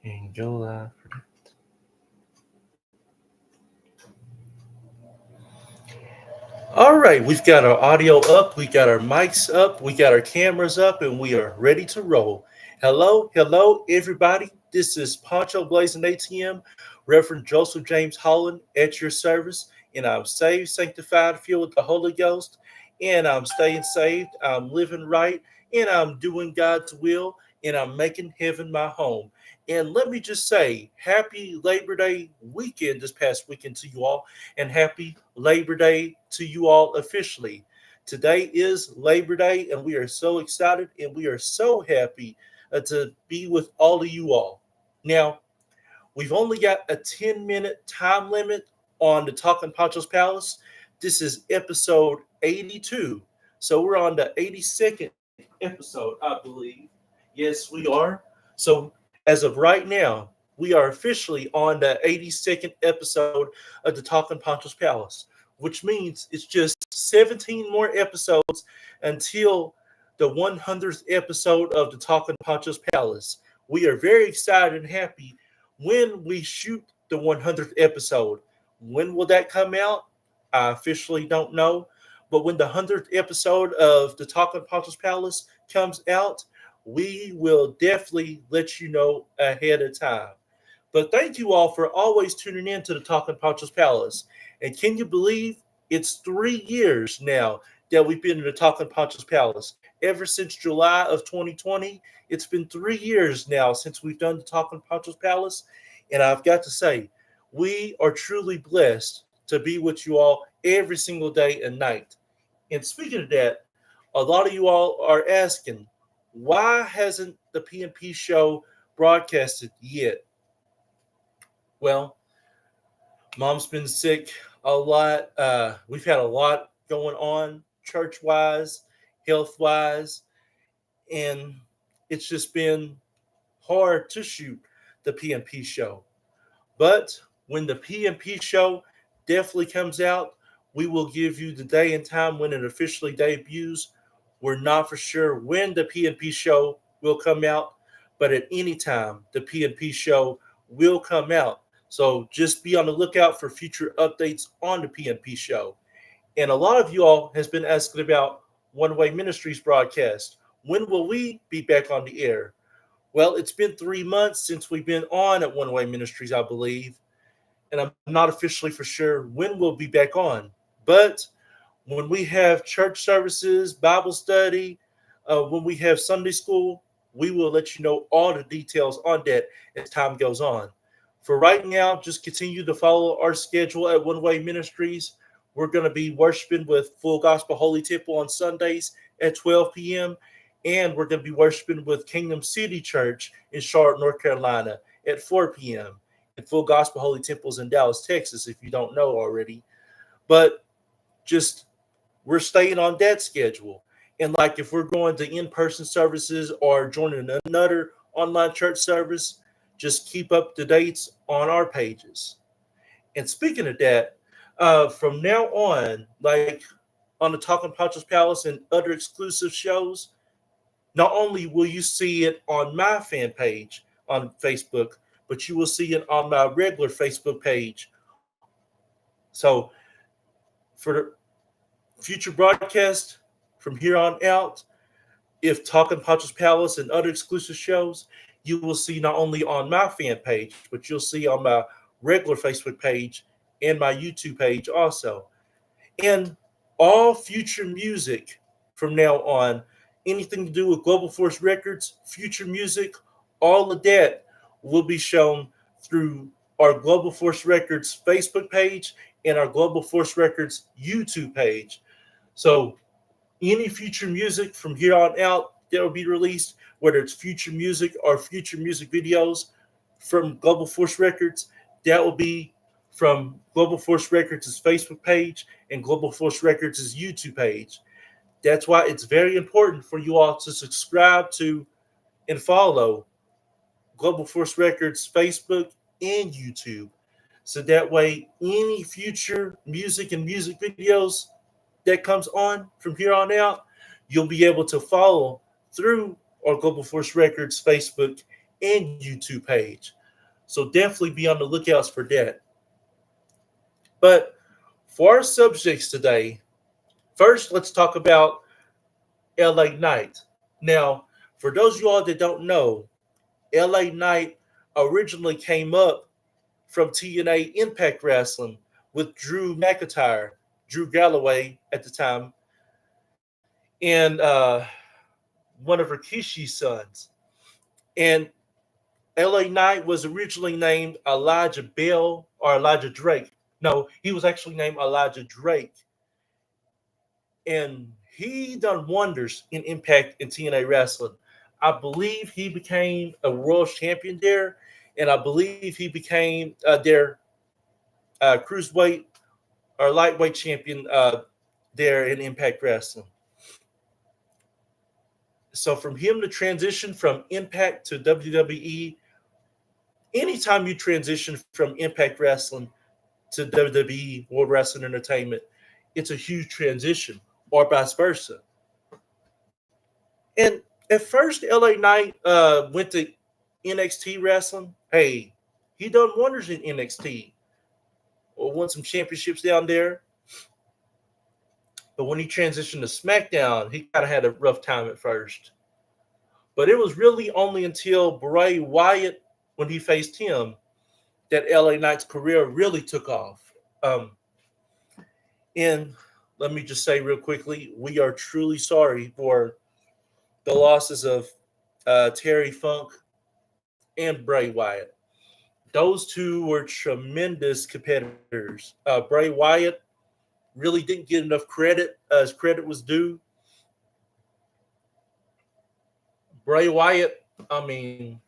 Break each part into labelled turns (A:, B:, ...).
A: And go live. All right, we've got our audio up, we got our mics up, we got our cameras up, and we are ready to roll. Hello, everybody. This is Poncho Blazing ATM, Reverend Joseph James Holland at your service, and I'm saved, sanctified, filled with the Holy Ghost, and I'm staying saved, I'm living right, and I'm doing God's will, and I'm making heaven my home. And let me just say, happy Labor Day weekend this past weekend to you all, and happy Labor Day to you all officially. Today is Labor Day, and we are so excited and we are so happy to be with all of you all. Now, we've only got a 10-minute time limit on the Talking Poncho's Palace. This is episode 82. So we're on the 82nd episode, I believe. Yes, we are. So as of right now, we are officially on the 82nd episode of the Talking Poncho's Palace, which means it's just 17 more episodes until the 100th episode of the Talking Poncho's Palace. We are very excited and happy when we shoot the 100th episode. When will that come out? I officially don't know. But when the 100th episode of the Talking Poncho's Palace comes out, we will definitely let you know ahead of time. But thank you all for always tuning in to the Talking Poncho's Palace. And can you believe it's 3 years now that we've been in the Talking Poncho's Palace? Ever since July of 2020, it's been 3 years now since we've done the Talking Poncho's Palace. And I've got to say, we are truly blessed to be with you all every single day and night. And speaking of that, a lot of you all are asking, why hasn't the PNP show broadcasted yet? Well, mom's been sick a lot. We've had a lot going on church wise, health wise, and it's just been hard to shoot the PNP show. But when the PNP show definitely comes out, we will give you the day and time when it officially debuts. We're not for sure when the PNP show will come out, but at any time, the PNP show will come out. So just be on the lookout for future updates on the PNP show. And a lot of you all has been asking about One Way Ministries broadcast. When will we be back on the air? Well, it's been 3 months since we've been on at One Way Ministries, I believe. And I'm not officially for sure when we'll be back on. But when we have church services, Bible study, when we have Sunday school, we will let you know all the details on that as time goes on. For right now, just continue to follow our schedule at One Way Ministries. We're going to be worshiping with Full Gospel Holy Temple on Sundays at 12 p.m. And we're going to be worshiping with Kingdom City Church in Charlotte, North Carolina at 4 p.m. And Full Gospel Holy Temples in Dallas, Texas, if you don't know already. But just we're staying on that schedule. And like if we're going to in-person services or joining another online church service, just keep up the dates on our pages. And speaking of that, from now on, like on the Talking Poncho's Palace and other exclusive shows, not only will you see it on my fan page on Facebook, but you will see it on my regular Facebook page. So for the future broadcast from here on out, if Talking Poncho's Palace and other exclusive shows, you will see not only on my fan page, but you'll see on my regular Facebook page and my YouTube page also. And all future music from now on, anything to do with Global Force Records, future music, all of that will be shown through our Global Force Records Facebook page and our Global Force Records YouTube page. So any future music from here on out that will be released, whether it's future music or future music videos from Global Force Records, that will be from Global Force Records' Facebook page and Global Force Records' YouTube page. That's why it's very important for you all to subscribe to and follow Global Force Records Facebook and YouTube. So that way, any future music and music videos that comes on from here on out, you'll be able to follow through our Global Force Records Facebook and YouTube page. So definitely be on the lookouts for that. But for our subjects today, first let's talk about LA Knight. Now, for those of you all that don't know, LA Knight originally came up from TNA Impact Wrestling with Drew McIntyre, Drew Galloway at the time, and one of Rikishi's sons. And LA Knight was originally named Elijah Bell or Elijah Drake. No, he was actually named Elijah Drake. And he done wonders in Impact and TNA Wrestling. I believe he became a world champion there, and I believe he became their cruiserweight or lightweight champion there in Impact Wrestling. So from him to transition from Impact to WWE, anytime you transition from Impact Wrestling to WWE World Wrestling Entertainment, it's a huge transition, or vice versa. And at first, LA Knight went to NXT wrestling. Hey, he done wonders in NXT, or won some championships down there. But when he transitioned to SmackDown, he kind of had a rough time at first. But it was really only until Bray Wyatt, when he faced him, that LA Knight's career really took off. And let me just say real quickly, we are truly sorry for the losses of Terry Funk and Bray Wyatt. Those two were tremendous competitors. Bray Wyatt really didn't get enough credit as credit was due. Bray Wyatt, I mean,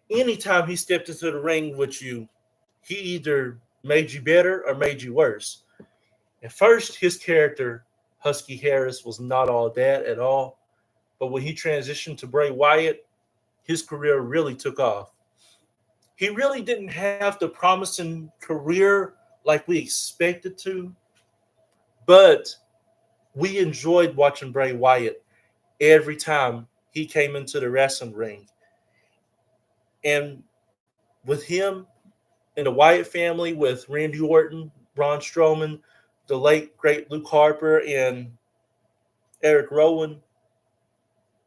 A: anytime he stepped into the ring with you, he either made you better or made you worse. At first, his character, Husky Harris, was not all that at all. But when he transitioned to Bray Wyatt, his career really took off. He really didn't have the promising career like we expected to, but we enjoyed watching Bray Wyatt every time he came into the wrestling ring. And with him and the Wyatt family, with Randy Orton, Braun Strowman, the late great Luke Harper, and Eric Rowan,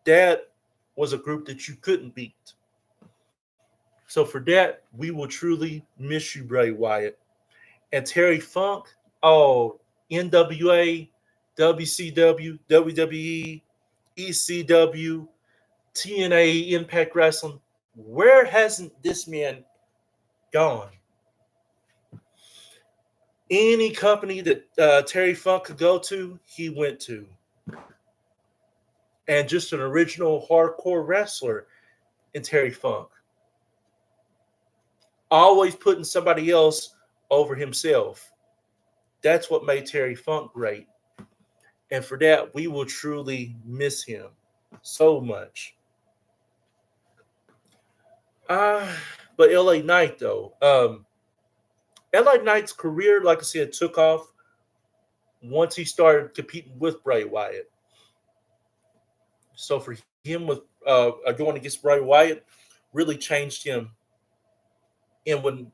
A: that was a group that you couldn't beat. So for that, we will truly miss you, Bray Wyatt. And Terry Funk, oh, NWA, WCW, WWE, ECW, TNA, Impact Wrestling. Where hasn't this man gone? Any company that Terry Funk could go to, he went to. And just an original hardcore wrestler in Terry Funk. Always putting somebody else over himself. That's what made Terry Funk great. And for that, we will truly miss him so much. Uh, but LA Knight, though, LA Knight's career, like I said, took off once he started competing with Bray Wyatt. So for him, with going against Bray Wyatt, really changed him. And when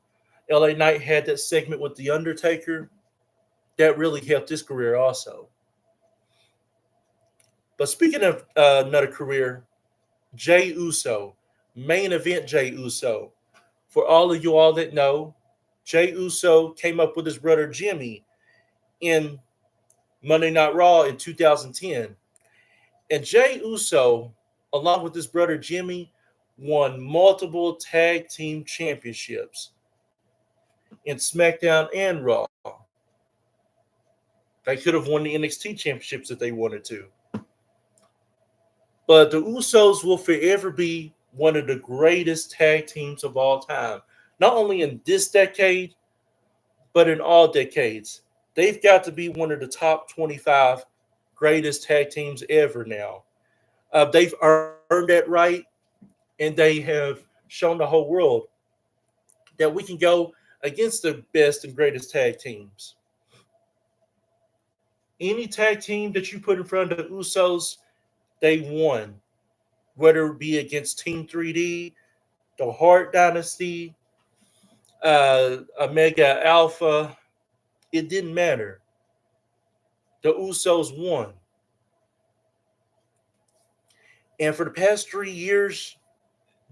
A: LA Knight had that segment with The Undertaker, that really helped his career also. But speaking of another career, Jay Uso, main event Jay Uso. For all of you all that know, Jay Uso came up with his brother Jimmy in Monday Night Raw in 2010. And Jay Uso, along with his brother Jimmy, won multiple tag team championships in SmackDown and Raw. They could have won the NXT championships if they wanted to. But the Usos will forever be one of the greatest tag teams of all time. Not only in this decade, but in all decades. They've got to be one of the top 25 greatest tag teams ever now. They've earned that right, and they have shown the whole world that we can go against the best and greatest tag teams. Any tag team that you put in front of the Usos, they won. Whether it be against Team 3D, the Hart Dynasty, Omega Alpha, it didn't matter. The Usos won. And for the past 3 years,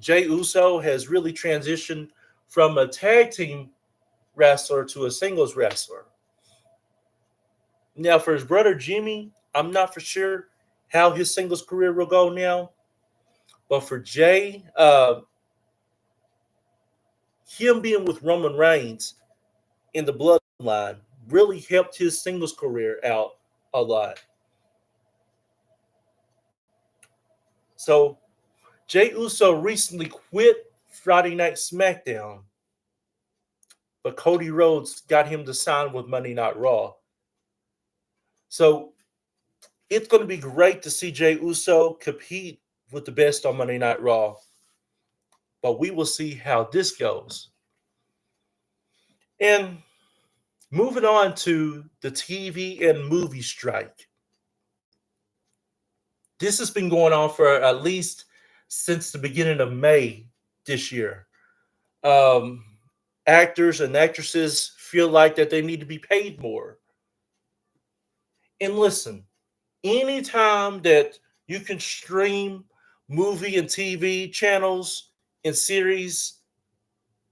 A: Jay Uso has really transitioned from a tag team wrestler to a singles wrestler. Now, for his brother Jimmy, I'm not for sure how his singles career will go now. But for Jay, him being with Roman Reigns in the bloodline really helped his singles career out a lot. So Jay Uso recently quit Friday Night SmackDown, but Cody Rhodes got him to sign with Monday Night Raw. So it's going to be great to see Jay Uso compete with the best on Monday Night Raw, but we will see how this goes. And moving on to the TV and movie strike. This has been going on for at least since the beginning of May this year. Um, Actors and actresses feel like that they need to be paid more. And listen, anytime that you can stream movie and TV channels and series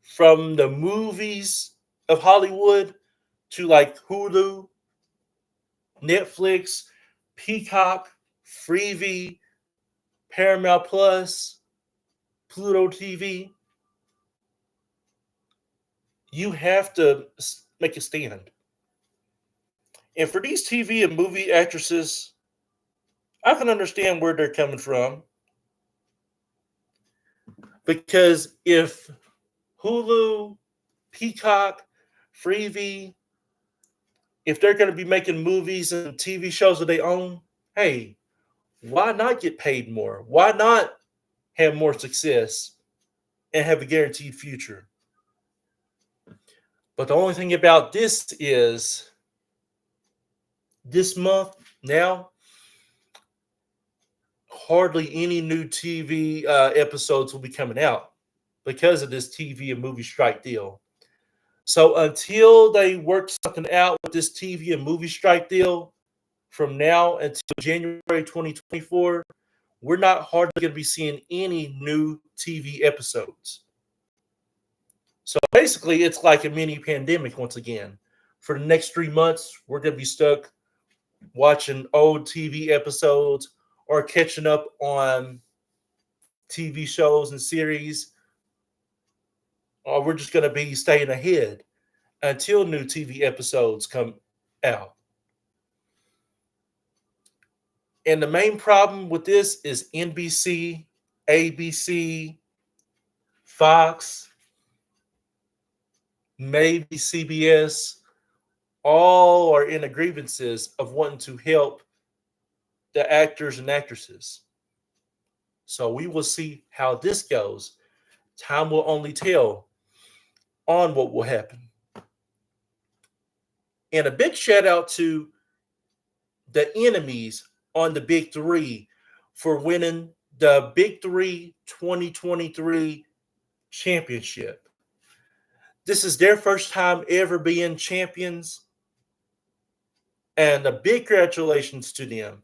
A: from the movies of Hollywood to like Hulu, Netflix, Peacock, Freevee, Paramount Plus, Pluto TV, you have to make a stand. And for these TV and movie actresses, I can understand where they're coming from because if Hulu, Peacock, Freevee, if they're going to be making movies and TV shows that they own, hey, why not get paid more? Why not have more success and have a guaranteed future? But the only thing about this is this month now, hardly any new TV episodes will be coming out because of this TV and movie strike deal. So until they work something out with this TV and movie strike deal, from now until January 2024, we're not hardly going to be seeing any new TV episodes. So basically, it's like a mini pandemic once again. For the next 3 months, we're going to be stuck watching old TV episodes or catching up on TV shows and series, or we're just going to be staying ahead until new TV episodes come out. And the main problem with this is NBC, ABC, Fox, maybe CBS, all are in grievances of wanting to help the actors and actresses. So we will see how this goes. Time will only tell on what will happen. And a big shout out to the enemies on the Big Three for winning the Big Three 2023 championship. This is their first time ever being champions, and a big congratulations to them.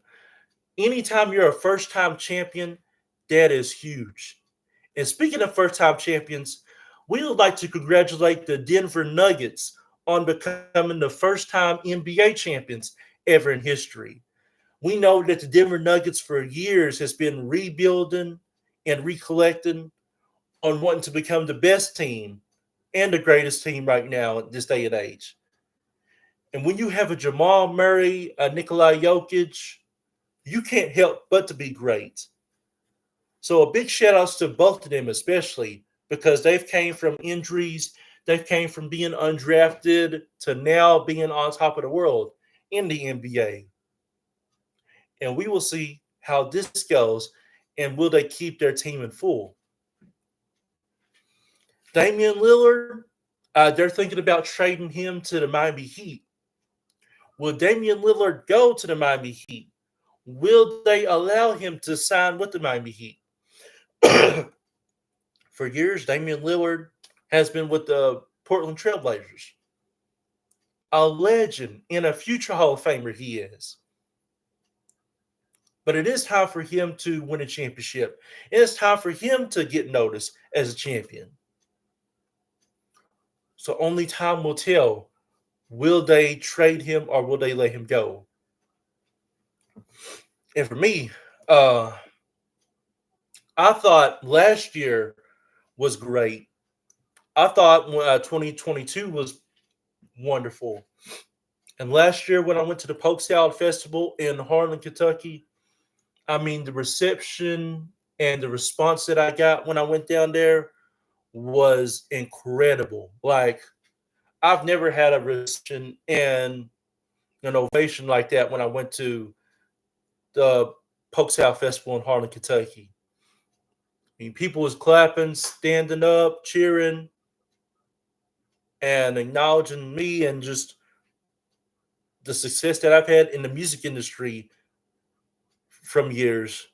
A: Anytime you're a first time champion, that is huge. And speaking of first time champions, we would like to congratulate the Denver Nuggets on becoming the first time NBA champions ever in history. We know that the Denver Nuggets for years has been rebuilding and recollecting on wanting to become the best team and the greatest team right now at this day and age. And when you have a Jamal Murray, a Nikola Jokic, you can't help but to be great. So a big shout outs to both of them, especially because they've came from injuries, they've came from being undrafted to now being on top of the world in the NBA. And we will see how this goes and will they keep their team in full. Damian Lillard, they're thinking about trading him to the Miami Heat. Will Damian Lillard go to the Miami Heat? Will they allow him to sign with the Miami Heat? For years, Damian Lillard has been with the Portland Trailblazers. A legend and a future Hall of Famer he is. But it is time for him to win a championship. And it's time for him to get noticed as a champion. So only time will tell. Will they trade him or will they let him go? And for me, uh, I thought last year was great. I thought 2022 was wonderful. And last year, when I went to the Polk Salad Festival in Harlan, Kentucky, I mean, the reception and the response that I got when I went down there was incredible. Like, I've never had a reception and an ovation like that when I went to the Polk Salad Festival in Harlan, Kentucky. I mean, people was clapping, standing up, cheering, and acknowledging me and just the success that I've had in the music industry from years.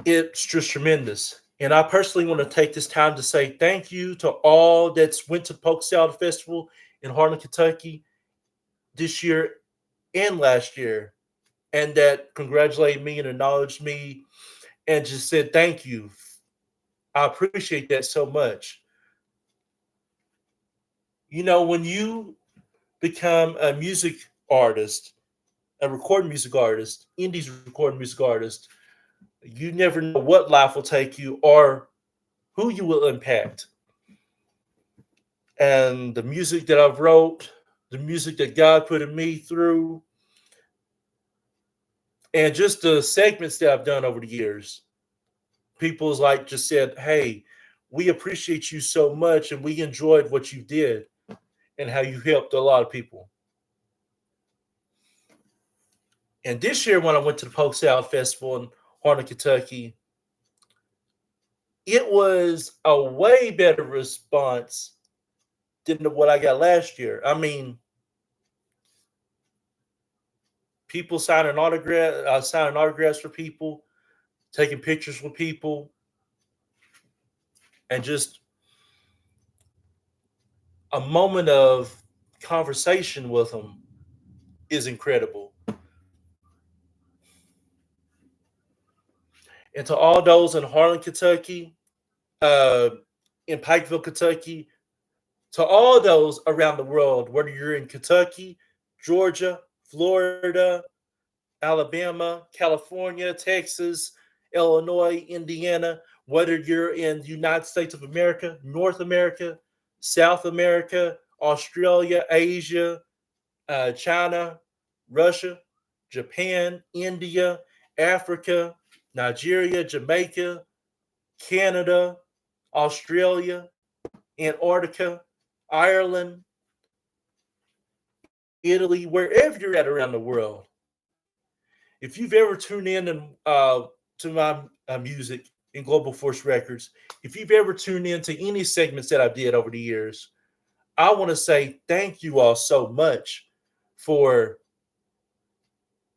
A: It's just tremendous. And I personally want to take this time to say thank you to all that's went to Polk Salad Festival in Harlan, Kentucky this year and last year, and that congratulated me and acknowledged me and just said thank you. I appreciate that so much. You know, when you become a music artist, a recording music artist, indies recording music artist, you never know what life will take you or who you will impact. And the music that I've wrote, the music that God put in me through, and just the segments that I've done over the years, people's like just said, "Hey, we appreciate you so much, and we enjoyed what you did and how you helped a lot of people." And this year, when I went to the Polk Salad Festival in Harlan, Kentucky, it was a way better response than what I got last year. I mean, people signing autographs for people, taking pictures with people, and just a moment of conversation with them is incredible. And to all those in Harlan, Kentucky, uh, in Pikeville, Kentucky, to all those around the world, whether you're in Kentucky, Georgia, Florida, Alabama, California, Texas, Illinois, Indiana, whether you're in the United States of America, North America, South America, Australia, Asia, China, Russia, Japan, India, Africa, Nigeria, Jamaica, Canada, Australia, Antarctica, Ireland, Italy, wherever you're at around the world. If you've ever tuned in and to my music in Global Force Records, if you've ever tuned in to any segments that I did over the years, I want to say thank you all so much for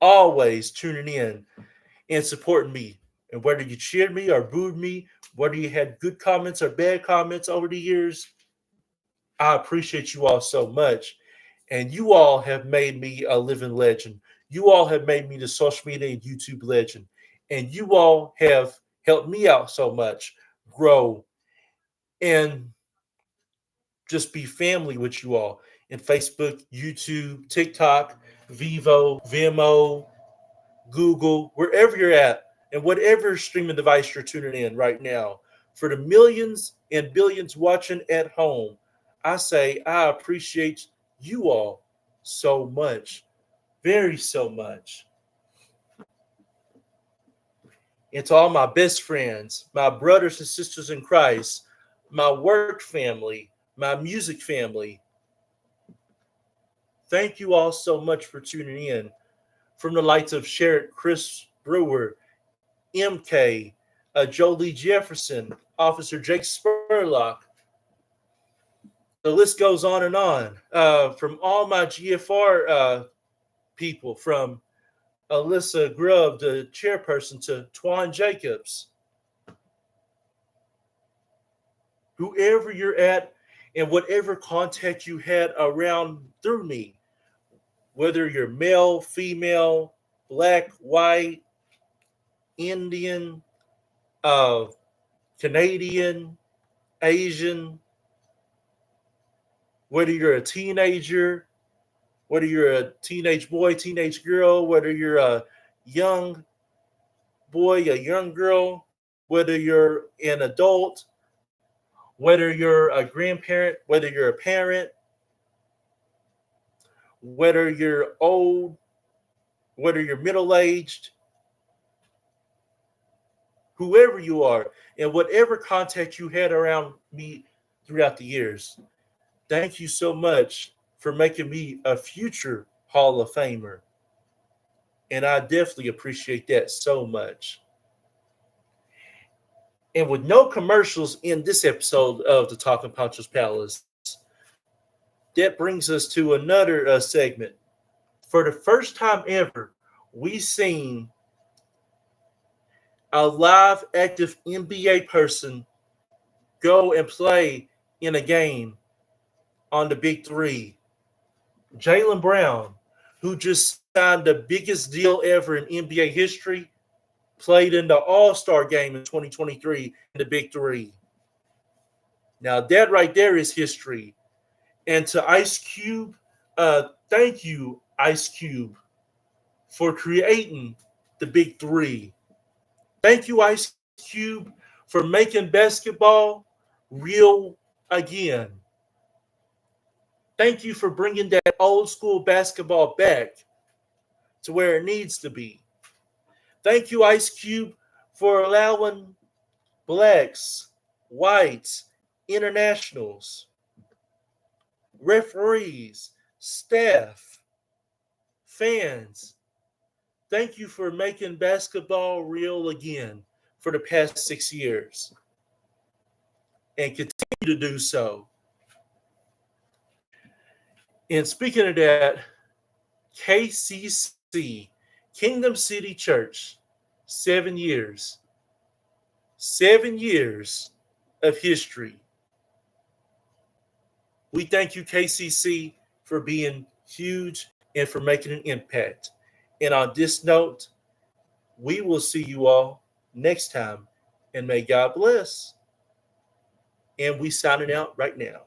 A: always tuning in and supporting me. And whether you cheered me or booed me, whether you had good comments or bad comments over the years, I appreciate you all so much. And you all have made me a living legend. You all have made me the social media and YouTube legend. And you all have helped me out so much grow and just be family with you all in Facebook, YouTube, TikTok, Vivo, Vimeo, Google, wherever you're at, and whatever streaming device you're tuning in right now. For the millions and billions watching at home, I say I appreciate you all so much, very so much. And to all my best friends, my brothers and sisters in Christ, my work family, my music family, thank you all so much for tuning in. From the lights of Sherrod Chris Brewer, MK, Jolie Jefferson, Officer Jake Spurlock. The list goes on and on. From all my GFR people, from Alyssa Grubb, the chairperson, to Twan Jacobs. whoever you're at, and whatever contact you had around through me, whether you're male, female, black, white, Indian, uh, Canadian, Asian, whether you're a teenager, whether you're a teenage boy, teenage girl, whether you're a young boy, a young girl, whether you're an adult, whether you're a grandparent, whether you're a parent, whether you're old, whether you're middle aged, whoever you are, and whatever contact you had around me throughout the years. Thank you so much for making me a future Hall of Famer. And I definitely appreciate that so much. And with no commercials in this episode of the Talking Poncho's Palace, that brings us to another segment. For the first time ever, we seen a live active NBA person go and play in a game on the Big Three. Jaylen Brown, who just signed the biggest deal ever in NBA history, played in the All-Star game in 2023 in the Big Three. Now that right there is history. And to Ice Cube, thank you, Ice Cube, for creating the Big Three. Thank you, Ice Cube, for making basketball real again. Thank you for bringing that old school basketball back to where it needs to be. Thank you, Ice Cube, for allowing blacks, whites, internationals, referees, staff, fans. Thank you for making basketball real again for the past 6 years and continue to do so. And speaking of that, KCC, Kingdom City Church, 7 years. 7 years of history. We thank you, KCC, for being huge and for making an impact. And on this note, we will see you all next time. And may God bless. And we signing out right now.